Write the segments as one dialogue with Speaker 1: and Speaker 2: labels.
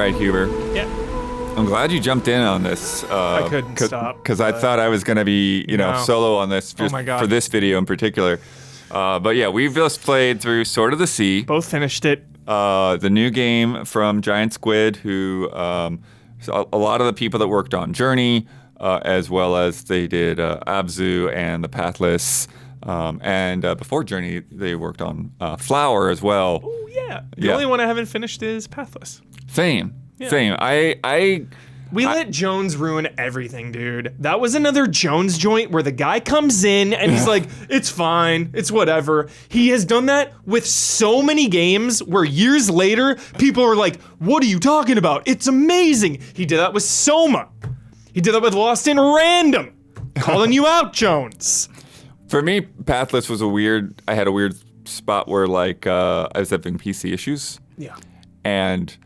Speaker 1: right, Huber.
Speaker 2: Yeah.
Speaker 1: I'm glad you jumped in on this.
Speaker 2: I couldn't stop.
Speaker 1: Because I thought I was going to be, solo on this just
Speaker 2: my God.
Speaker 1: for this video in particular. But yeah, we've just played through Sword of the Sea.
Speaker 2: Both finished it.
Speaker 1: The new game from Giant Squid, who so a lot of the people that worked on Journey, as well as they did Abzu and the Pathless. And before Journey, they worked on Flower as well.
Speaker 2: Oh, yeah. The only one I haven't finished is Pathless.
Speaker 1: Same.
Speaker 2: Yeah.
Speaker 1: Same.
Speaker 2: We let Jones ruin everything, dude. That was another Jones joint where the guy comes in and he's like, it's fine, it's whatever. He has done that with so many games where years later, people are like, what are you talking about? It's amazing. He did that with Soma. He did that with Lost in Random. Calling you out, Jones.
Speaker 1: For me, Pathless was I had a weird spot where I was having PC issues.
Speaker 2: Yeah.
Speaker 1: And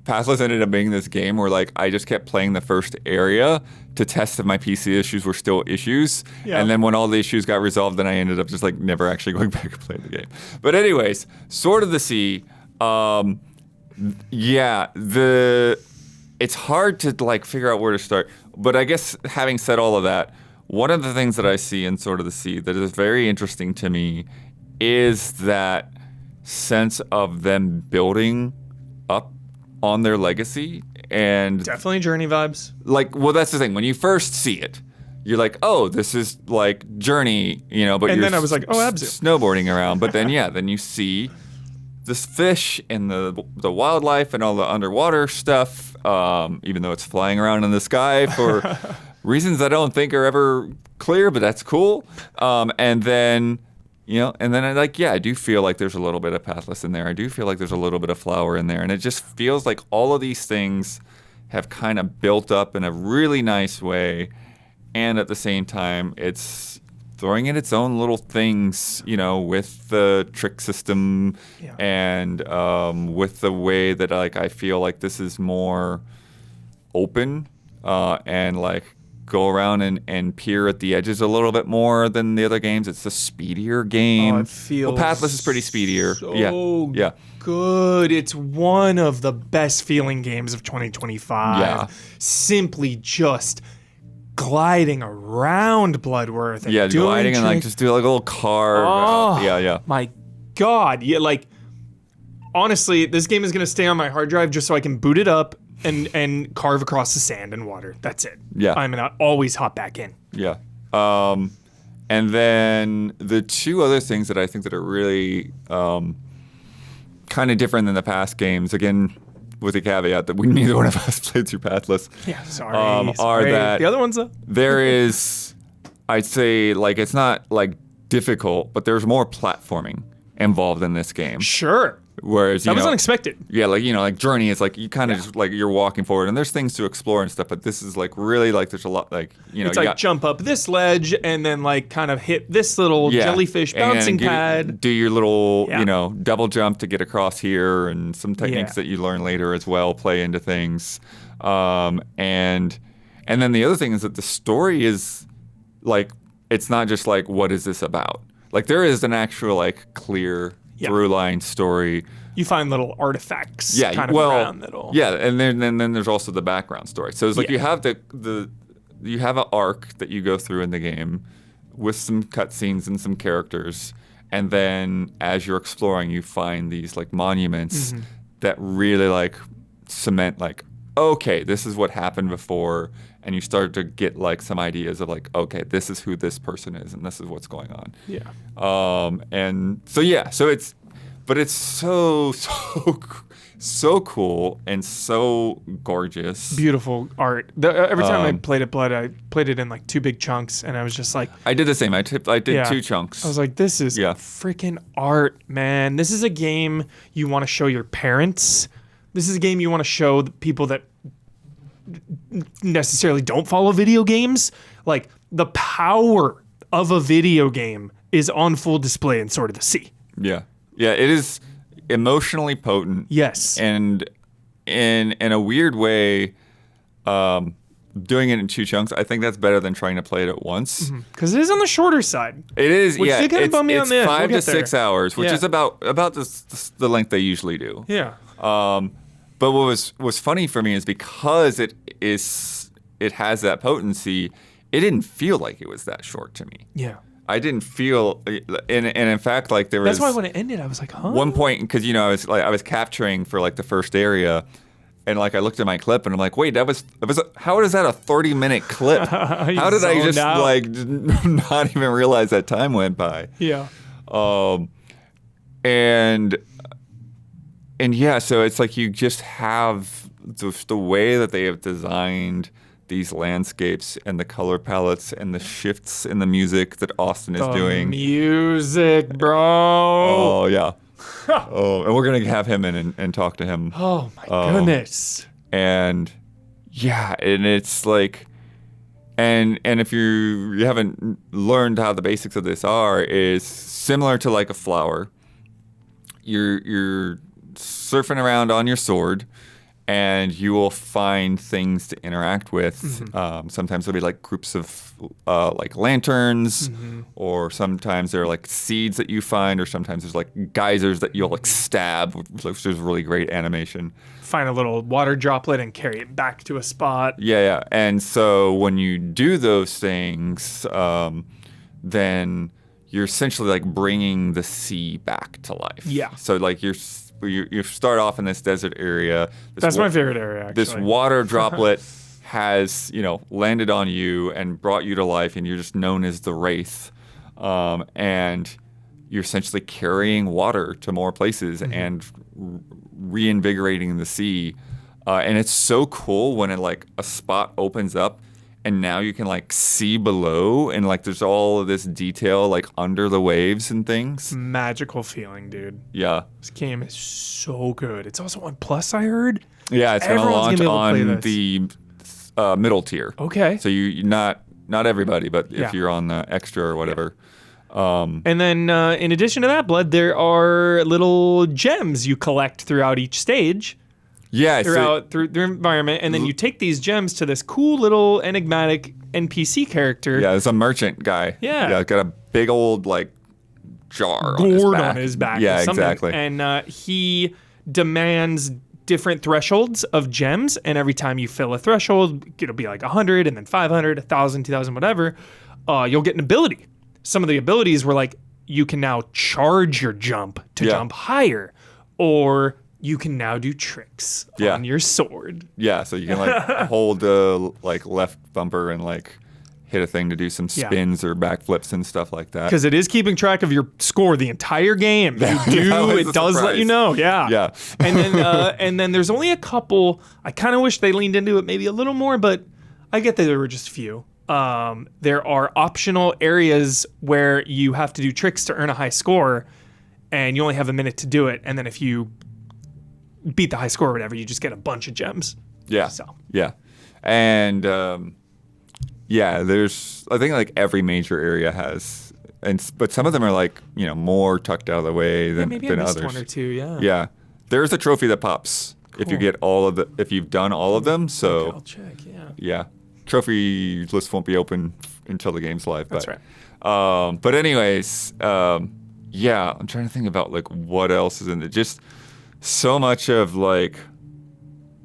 Speaker 1: Pathless ended up being this game where I just kept playing the first area to test if my PC issues were still issues.
Speaker 2: Yeah.
Speaker 1: And then when all the issues got resolved, then I ended up just never actually going back and playing the game. But anyways, Sword of the Sea, it's hard to figure out where to start. But I guess having said all of that, one of the things that I see in Sword of the Sea that is very interesting to me is that sense of them building up on their legacy. And
Speaker 2: Definitely Journey vibes.
Speaker 1: That's the thing. When you first see it, you're like, oh, this is like Journey, but
Speaker 2: And
Speaker 1: you're
Speaker 2: then I was like, oh, Abzu.
Speaker 1: snowboarding around. But then, then you see this fish and the wildlife and all the underwater stuff, even though it's flying around in the sky for reasons I don't think are ever clear, but that's cool. And then I do feel like there's a little bit of Pathless in there. I do feel like there's a little bit of Flower in there. And it just feels like all of these things have kind of built up in a really nice way. And at the same time, it's throwing in its own little things, with the trick system and with the way that I feel like this is more open and go around and peer at the edges a little bit more than the other games. It's a speedier game.
Speaker 2: Oh, it feels
Speaker 1: Pathless is pretty speedier. Yeah.
Speaker 2: Good. It's one of the best feeling games of 2025.
Speaker 1: Yeah.
Speaker 2: Simply just gliding around Bloodworth. And doing
Speaker 1: gliding and just do a little carve.
Speaker 2: Oh, my God. Yeah, honestly, this game is going to stay on my hard drive just so I can boot it up and carve across the sand and water. That's it.
Speaker 1: Yeah.
Speaker 2: I'm going to always hop back in.
Speaker 1: Yeah. And then the two other things that I think that are really kind of different than the past games, again, with the caveat that neither one of us played through Pathless.
Speaker 2: Yeah, sorry.
Speaker 1: Are that
Speaker 2: the other ones, though?
Speaker 1: There is, I'd say, it's not difficult, but there's more platforming involved in this game.
Speaker 2: Sure.
Speaker 1: Whereas
Speaker 2: that was unexpected.
Speaker 1: Yeah, Journey is you kind of just you're walking forward and there's things to explore and stuff, but this is really there's a lot
Speaker 2: it's jump up this ledge and then kind of hit this little jellyfish bouncing pad.
Speaker 1: Do your little double jump to get across here, and some techniques that you learn later as well play into things. And then the other thing is that the story is it's not just what is this about? There is an actual clear through line story.
Speaker 2: You find little artifacts around that'll...
Speaker 1: Yeah, and then there's also the background story. So it's you have you have an arc that you go through in the game with some cutscenes and some characters, and then as you're exploring, you find these monuments that really cement okay, this is what happened before, and you start to get some ideas of okay, this is who this person is, and this is what's going on.
Speaker 2: Yeah.
Speaker 1: And so it's so cool and so gorgeous.
Speaker 2: Beautiful art. Every time I played I played it in 2 big chunks, and I was just
Speaker 1: I did the same. I did 2 chunks.
Speaker 2: I was like, this is freaking art, man. This is a game you want to show your parents. This is a game you want to show the people that necessarily don't follow video games. The power of a video game is on full display in Sword of the Sea.
Speaker 1: Yeah. Yeah, it is emotionally potent.
Speaker 2: Yes.
Speaker 1: And in a weird way, doing it in 2 chunks, I think that's better than trying to play it at once.
Speaker 2: Because it is on the shorter side.
Speaker 1: It is,
Speaker 2: which did kind of bum me on the end.
Speaker 1: 5 to 6 hours, which is about the length they usually do.
Speaker 2: Yeah.
Speaker 1: But what was funny for me is because it has that potency, it didn't feel like it was that short to me.
Speaker 2: Yeah.
Speaker 1: I didn't feel, and in fact, like there was.
Speaker 2: That's why when it ended, I was like, huh?
Speaker 1: One point, because I was capturing for like the first area, and like I looked at my clip and I'm like, wait, how is that a 30-minute clip? How did I just like not even realize that time went by?
Speaker 2: Yeah.
Speaker 1: And yeah, so it's like you just have the way that they have designed these landscapes and the color palettes and the shifts in the music that Austin is doing.
Speaker 2: Music, bro.
Speaker 1: Oh, yeah. And we're going to have him in and talk to him.
Speaker 2: Oh, my goodness.
Speaker 1: And yeah, and it's like, and if you haven't learned how the basics of this are, is similar to like a flower. You're surfing around on your sword, and you will find things to interact with.
Speaker 2: Mm-hmm.
Speaker 1: Sometimes there'll be like groups of like lanterns,
Speaker 2: Mm-hmm.
Speaker 1: or sometimes there are like seeds that you find, or sometimes there's like geysers that you'll like stab, which is really great animation.
Speaker 2: Find a little water droplet and carry it back to a spot.
Speaker 1: Yeah. And so when you do those things, then you're essentially like bringing the sea back to life.
Speaker 2: Yeah.
Speaker 1: So like you start off in this desert area.
Speaker 2: That's my favorite area, actually.
Speaker 1: This water droplet has, landed on you and brought you to life, and you're just known as the Wraith. And you're essentially carrying water to more places and reinvigorating the sea. And it's so cool when a spot opens up, and now you can see below, and there's all of this detail under the waves and things.
Speaker 2: Magical feeling, dude.
Speaker 1: Yeah.
Speaker 2: This game is so good. It's also on Plus, I heard.
Speaker 1: Yeah, it's going to launch on
Speaker 2: the
Speaker 1: middle tier.
Speaker 2: Okay.
Speaker 1: So you not everybody, but if you're on the extra or whatever.
Speaker 2: And then in addition to that, Blood, there are little gems you collect throughout each stage.
Speaker 1: Yeah,
Speaker 2: through the environment, and then you take these gems to this cool little enigmatic NPC character.
Speaker 1: Yeah, it's a merchant guy.
Speaker 2: Yeah,
Speaker 1: got a big old jar
Speaker 2: gourd on his back.
Speaker 1: Yeah, exactly.
Speaker 2: And he demands different thresholds of gems, and every time you fill a threshold, it'll be 100, and then 500, 1,000, 2,000, whatever. You'll get an ability. Some of the abilities were you can now charge your jump to jump higher, or you can now do tricks on your sword.
Speaker 1: Yeah, so you can hold the left bumper and hit a thing to do some spins or backflips and stuff like that.
Speaker 2: Because it is keeping track of your score the entire game. It does let you know. Yeah. And then there's only a couple. I kind of wish they leaned into it maybe a little more, but I get that there were just few. There are optional areas where you have to do tricks to earn a high score, and you only have a minute to do it. And then if you beat the high score or whatever, you just get a bunch of gems.
Speaker 1: Yeah.
Speaker 2: So.
Speaker 1: Yeah. And there's, I think every major area has, but some of them are more tucked out of the way than
Speaker 2: maybe I missed
Speaker 1: others.
Speaker 2: One or two, yeah.
Speaker 1: Yeah. There's a trophy that pops if you get if you've done all of them. So
Speaker 2: okay, I'll check, yeah.
Speaker 1: Yeah. Trophy list won't be open until the game's live.
Speaker 2: That's
Speaker 1: right.
Speaker 2: But
Speaker 1: anyways, I'm trying to think about what else is in it. Just so much of the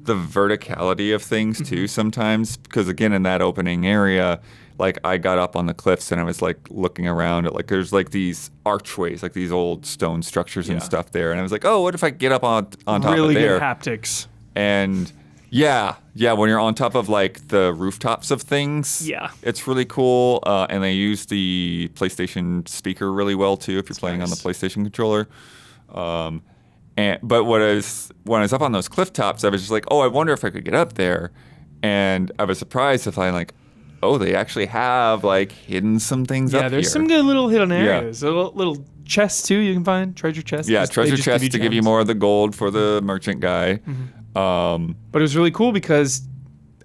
Speaker 1: verticality of things too sometimes, because again in that opening area, I got up on the cliffs and I was looking around at there's these archways, these old stone structures and stuff there, and I was oh, what if I get up on top of there?
Speaker 2: Really good haptics.
Speaker 1: And yeah, when you're on top of the rooftops of things, it's really cool. And they use the PlayStation speaker really well too if you're playing on the PlayStation controller. But when I was up on those cliff tops, I was just I wonder if I could get up there. And I was surprised to find they actually have hidden some things up here.
Speaker 2: Yeah, there's some good little hidden areas. Little chests too you can find, treasure chests.
Speaker 1: Yeah, treasure chests to give you more of the gold for the merchant guy.
Speaker 2: But it was really cool because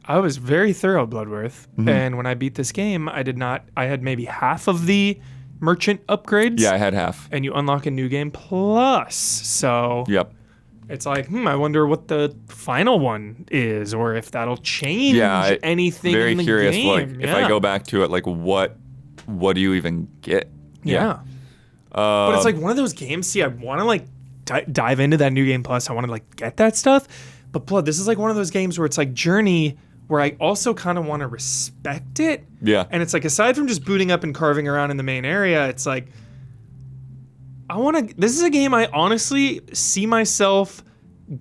Speaker 2: I was very thorough, Bloodworth. And when I beat this game, I had maybe half of the merchant upgrades.
Speaker 1: Yeah, I had half.
Speaker 2: And you unlock a new game plus. So
Speaker 1: yep.
Speaker 2: It's I wonder what the final one is, or if that'll change anything
Speaker 1: very
Speaker 2: in the
Speaker 1: curious,
Speaker 2: game.
Speaker 1: If I go back to it, what do you even get?
Speaker 2: Yeah. But it's one of those games, I want to dive into that new game plus. I want to get that stuff. But Blood, this is like one of those games where it's like Journey, where I also kind of want to respect it.
Speaker 1: Yeah.
Speaker 2: And it's like, aside from just booting up and carving around in the main area, it's like, this is a game I honestly see myself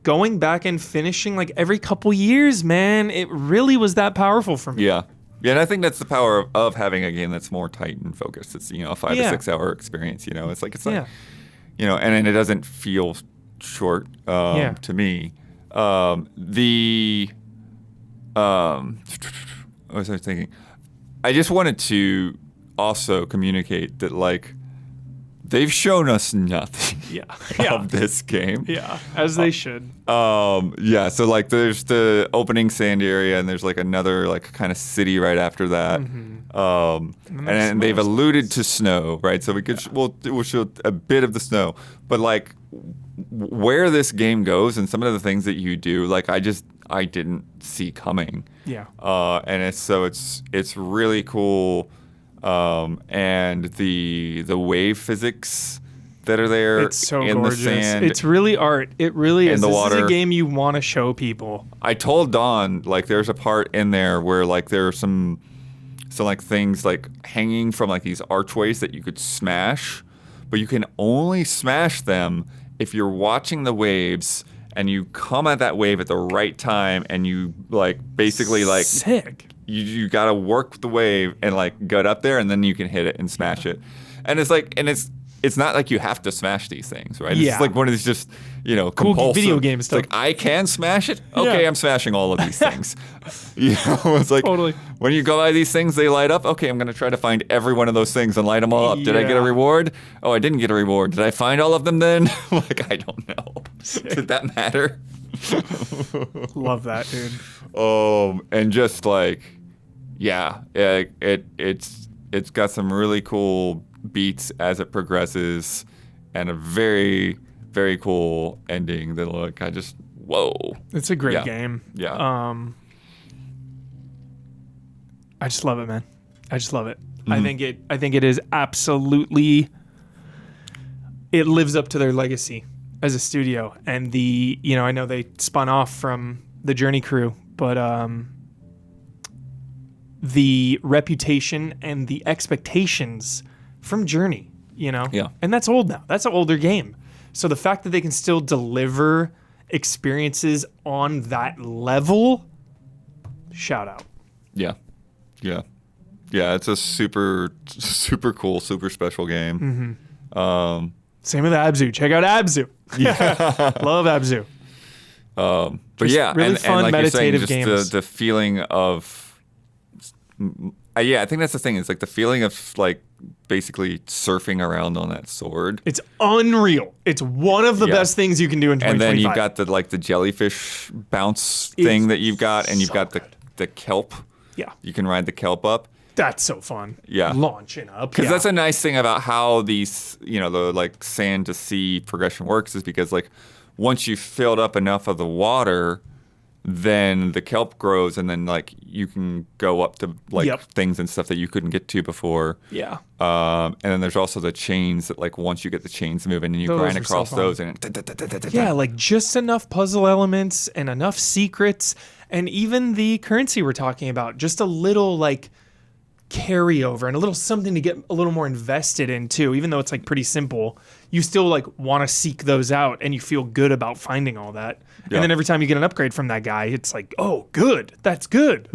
Speaker 2: going back and finishing like every couple years, man. It really was that powerful for me.
Speaker 1: Yeah. Yeah, and I think that's the power of having a game that's more tight and focused. It's, a 5 to 6 hour experience, It's like, and it doesn't feel short to me. What was I thinking? I just wanted to also communicate that, like, they've shown us nothing of this game.
Speaker 2: Yeah, as they should.
Speaker 1: So like there's the opening sand area and there's like another like kind of city right after that. And they've alluded to snow, right? So we'll show a bit of the snow. But like where this game goes and some of the things that you do, like I didn't see coming.
Speaker 2: Yeah.
Speaker 1: And it's really cool. And the wave physics that are there
Speaker 2: it's so
Speaker 1: in
Speaker 2: gorgeous.
Speaker 1: the sand.
Speaker 2: It's really art. It really is.
Speaker 1: The
Speaker 2: This
Speaker 1: water.
Speaker 2: is a game you want to show people.
Speaker 1: I told Dawn, like, there's a part in there where like there are some like things like hanging from like these archways that you could smash, but you can only smash them if you're watching the waves and you come at that wave at the right time and you like basically like
Speaker 2: sick.
Speaker 1: You gotta work the wave and like get up there and then you can hit it and smash it. And it's like, it's not like you have to smash these things, right?
Speaker 2: Yeah.
Speaker 1: It's like one of these just,
Speaker 2: cool
Speaker 1: compulsive
Speaker 2: video game stuff.
Speaker 1: It's like, I can smash it? Okay,
Speaker 2: Yeah.
Speaker 1: I'm smashing all of these things. It's like,
Speaker 2: Totally.
Speaker 1: when you go by these things, they light up. Okay, I'm gonna try to find every one of those things and light them all up. Did I get a
Speaker 2: Yeah.
Speaker 1: reward? Oh, I didn't get a reward. Did I find all of them then? Like, I don't know. Did that matter?
Speaker 2: Love that, dude.
Speaker 1: And just like, yeah, it's got some really cool beats as it progresses, and a very, very cool ending that like I just whoa.
Speaker 2: It's a great
Speaker 1: Yeah.
Speaker 2: game.
Speaker 1: Yeah.
Speaker 2: I just love it, man. I just love it.
Speaker 1: Mm-hmm.
Speaker 2: I think it is absolutely. It lives up to their legacy as a studio, and I know they spun off from the Journey crew, but the reputation and the expectations from Journey,
Speaker 1: Yeah.
Speaker 2: and that's old now. That's an older game. So the fact that they can still deliver experiences on that level, shout out.
Speaker 1: Yeah. It's a super, super cool, super special game.
Speaker 2: Same with Abzu. Check out Abzu. Yeah, love Abzu.
Speaker 1: But
Speaker 2: Just
Speaker 1: yeah,
Speaker 2: really
Speaker 1: and
Speaker 2: fun
Speaker 1: like you're saying,
Speaker 2: meditative
Speaker 1: just
Speaker 2: games.
Speaker 1: the feeling of. I think that's the thing. It's like the feeling of like basically surfing around on that sword.
Speaker 2: It's unreal. It's one of the
Speaker 1: Yeah.
Speaker 2: best things you can do in 2025.
Speaker 1: And then you've got the jellyfish bounce thing that you've got, and you've
Speaker 2: so
Speaker 1: got
Speaker 2: good.
Speaker 1: the kelp.
Speaker 2: Yeah,
Speaker 1: You can ride the kelp up.
Speaker 2: that's so fun.
Speaker 1: Yeah.
Speaker 2: Launching up.
Speaker 1: Because
Speaker 2: Yeah.
Speaker 1: that's a nice thing about how these, the like sand to sea progression works is because like once you've filled up enough of the water, then the kelp grows and then like you can go up to like
Speaker 2: Yep.
Speaker 1: things and stuff that you couldn't get to before.
Speaker 2: Yeah.
Speaker 1: And then there's also the chains that like once you get the chains moving and you
Speaker 2: Those
Speaker 1: grind
Speaker 2: are so
Speaker 1: across
Speaker 2: fun.
Speaker 1: those and
Speaker 2: Yeah, like just enough puzzle elements and enough secrets, and even the currency we're talking about, just a little like carryover and a little something to get a little more invested in too. Even though it's like pretty simple, you still like want to seek those out and you feel good about finding all that.
Speaker 1: Yeah.
Speaker 2: And then every time you get an upgrade from that guy, it's like, oh, good, that's good.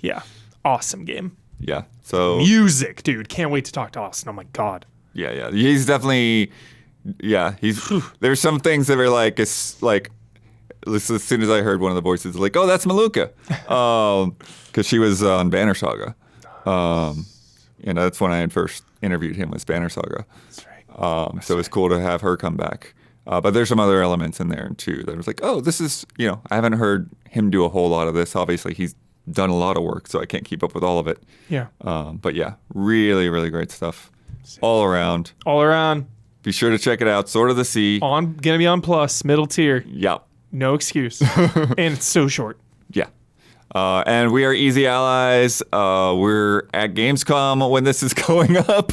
Speaker 2: Yeah, awesome game.
Speaker 1: Yeah. So
Speaker 2: Music, dude, can't wait to talk to Austin. Oh my god.
Speaker 1: yeah. He's definitely there's some things that are like it's like as soon as I heard one of the voices like, oh, that's Maluka. Because she was on Banner Saga. And that's when I had first interviewed him, was Banner Saga.
Speaker 2: That's right.
Speaker 1: So it was cool to have her come back. But there's some other elements in there too that was like, oh, this is, I haven't heard him do a whole lot of this. Obviously, he's done a lot of work, so I can't keep up with all of it.
Speaker 2: Yeah.
Speaker 1: But yeah, really, really great stuff all around.
Speaker 2: All around.
Speaker 1: Be sure to check it out. Sword of the Sea.
Speaker 2: Gonna be on plus, middle tier.
Speaker 1: Yeah.
Speaker 2: No excuse. And it's so short.
Speaker 1: Yeah. And we are Easy Allies. We're at Gamescom when this is going up.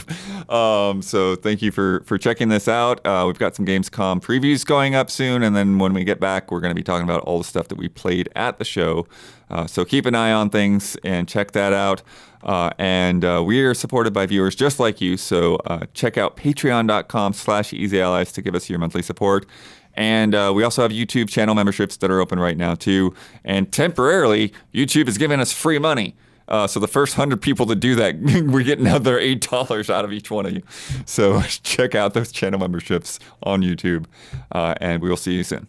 Speaker 1: So thank you for checking this out. We've got some Gamescom previews going up soon. And then when we get back, we're going to be talking about all the stuff that we played at the show. So keep an eye on things and check that out. And we are supported by viewers just like you. So check out patreon.com/easyallies to give us your monthly support. And we also have YouTube channel memberships that are open right now, too. And temporarily, YouTube is giving us free money. So the first 100 people to do that, we're getting another $8 out of each one of you. So check out those channel memberships on YouTube. And we will see you soon.